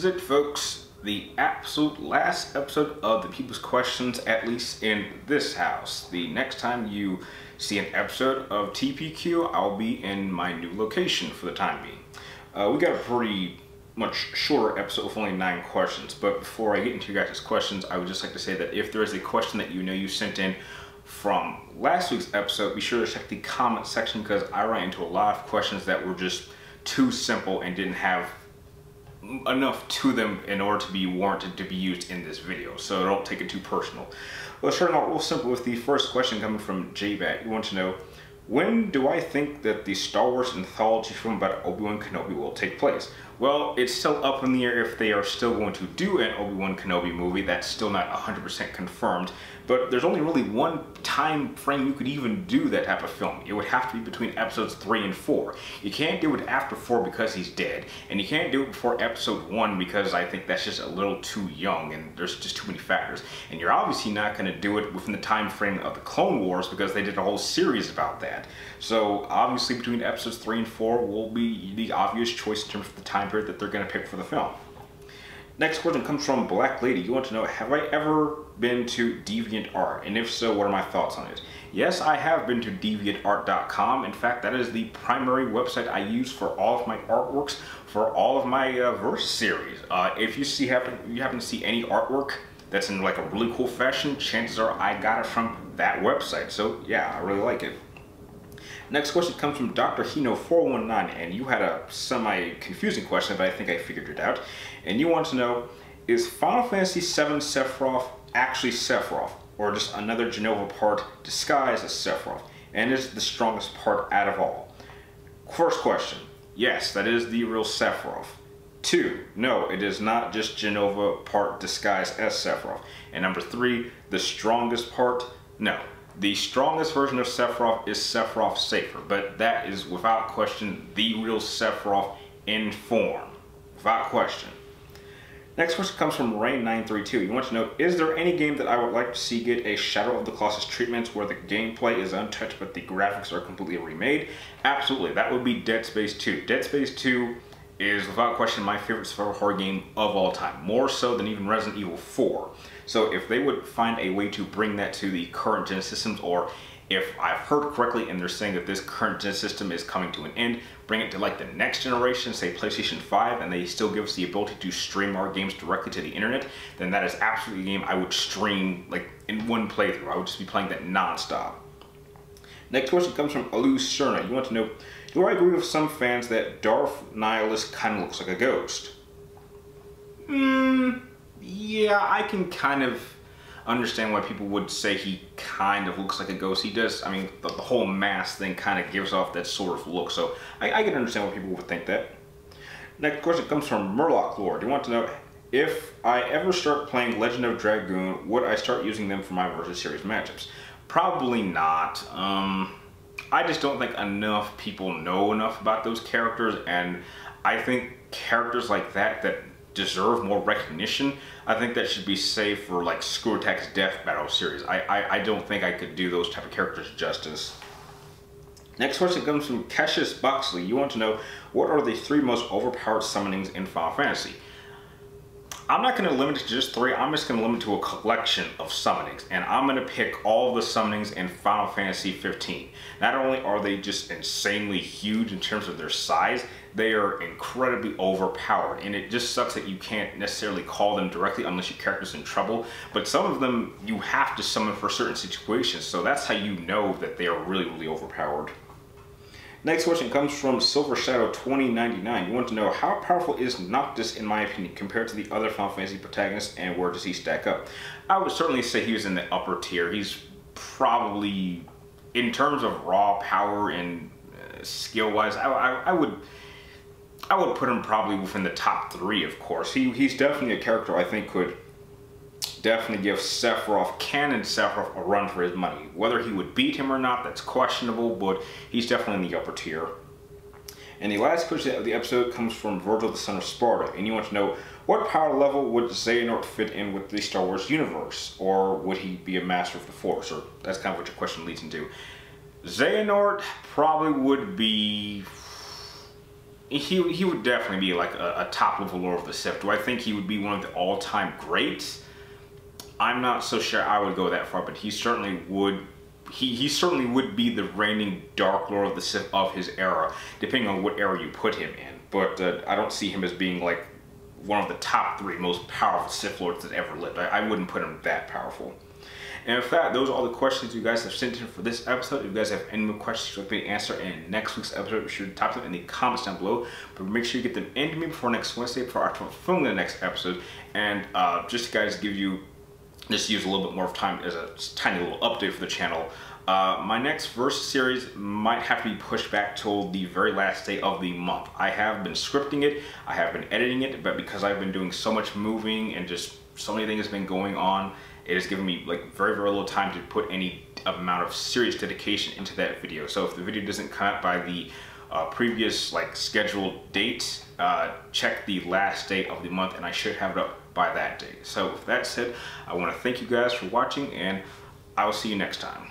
is it, folks. The absolute last episode of the People's Questions, at least in this house. The next time you see an episode of TPQ, I'll be in my new location for the time being. We got a pretty much shorter episode with only 9 questions, but before I get into your guys' questions, I would just like to say that if there is a question that you know you sent in from last week's episode, be sure to check the comment section, because I ran into a lot of questions that were just too simple and didn't have enough to them in order to be warranted to be used in this video, so don't take it too personal. Let's start out real simple with the first question coming from JBat. You want to know, when do I think that the Star Wars anthology film about ObiWan Kenobi will take place? Well, it's still up in the air if they are still going to do an ObiWan Kenobi movie. That's still not 100% confirmed, but there's only really one time frame you could even do that type of film. It would have to be between episodes 3 and 4. You can't do it after 4 because he's dead, and you can't do it before episode 1 because I think that's just a little too young and there's just too many factors. And you're obviously not going to do it within the time frame of the Clone Wars because they did a whole series about that. So obviously between episodes 3 and 4 will be the obvious choice in terms of the time period that they're going to pick for the film. Next question comes from Black Lady. You want to know, have I ever been to DeviantArt? And if so, what are my thoughts on it? Yes, I have been to deviantart.com. In fact, that is the primary website I use for all of my artworks for all of my Verse series. If you happen to see any artwork that's in like a really cool fashion, chances are I got it from that website. So yeah, I really like it. Next question comes from Dr. Hino419, and you had a semi-confusing question, but I think I figured it out. And you want to know, is Final Fantasy VII Sephiroth actually Sephiroth, or just another Genova part disguised as Sephiroth? And is it the strongest part out of all? First question, yes, that is the real Sephiroth. 2, no, it is not just Genova part disguised as Sephiroth. And number 3, the strongest part, no. The strongest version of Sephiroth is Sephiroth Safer, but that is without question the real Sephiroth in form. Without question. Next question comes from Rain932. You want to know, is there any game that I would like to see get a Shadow of the Colossus treatment where the gameplay is untouched but the graphics are completely remade? Absolutely, that would be Dead Space 2. Dead Space 2 is without question my favorite survival horror game of all time, more so than even Resident Evil 4. So if they would find a way to bring that to the current gen systems, or if I've heard correctly and they're saying that this current gen system is coming to an end, bring it to like the next generation, say PlayStation 5, and they still give us the ability to stream our games directly to the internet, then that is absolutely a game I would stream like in one playthrough. I would just be playing that non-stop. Next question comes from Lucerna. You want to know, do I agree with some fans that Darth Nihilus kind of looks like a ghost? Yeah, I can kind of understand why people would say he kind of looks like a ghost. He does, I mean, the whole mask thing kind of gives off that sort of look, so I can understand why people would think that. Next question comes from Murloc Lord. You want to know, if I ever start playing Legend of Dragoon, would I start using them for my Versus Series matchups? Probably not. I just don't think enough people know enough about those characters, and I think characters like that deserve more recognition, I think that should be saved for like Screw Attack's Death Battle series. I don't think I could do those type of characters justice. Next question comes from Cassius Boxley. You want to know, what are the 3 most overpowered summonings in Final Fantasy? I'm not going to limit it to just 3, I'm just going to limit it to a collection of summonings, and I'm going to pick all the summonings in Final Fantasy 15. Not only are they just insanely huge in terms of their size, they are incredibly overpowered, and it just sucks that you can't necessarily call them directly unless your character's in trouble, but some of them you have to summon for certain situations, so that's how you know that they are really, really overpowered. Next question comes from Silver Shadow 2099. You want to know, how powerful is Noctis in my opinion compared to the other Final Fantasy protagonists, and where does he stack up? I would certainly say he was in the upper tier. He's probably, in terms of raw power and skill wise, I would put him probably within the top 3, of course. He's definitely a character I think could definitely give Sephiroth, canon Sephiroth, a run for his money. Whether he would beat him or not, that's questionable, but he's definitely in the upper tier. And the last question of the episode comes from Virgil the Son of Sparta, and you want to know, what power level would Xehanort fit in with the Star Wars universe? Or would he be a master of the Force? Or that's kind of what your question leads into. Xehanort probably would be he would definitely be like a top level Lord of the Sith. Do I think he would be one of the all-time greats? I'm not so sure I would go that far, but he certainly would. He certainly would be the reigning Dark Lord of the Sith of his era, depending on what era you put him in. But I don't see him as being like one of the top 3 most powerful Sith Lords that ever lived. I wouldn't put him that powerful. And with that, those are all the questions you guys have sent in for this episode. If you guys have any more questions you'd like me to answer in next week's episode, be sure to type them in the comments down below. But make sure you get them into me before next Wednesday, before I start filming the next episode. And just to guys give you, just use a little bit more of time as a tiny little update for the channel. My next verse series might have to be pushed back till the very last day of the month. I have been scripting it, I have been editing it, but because I've been doing so much moving and just so many things have been going on, it has given me like very little time to put any amount of serious dedication into that video. So if the video doesn't come out by the previous like scheduled date, check the last day of the month and I should have it up by that day. So with that said, I want to thank you guys for watching and I will see you next time.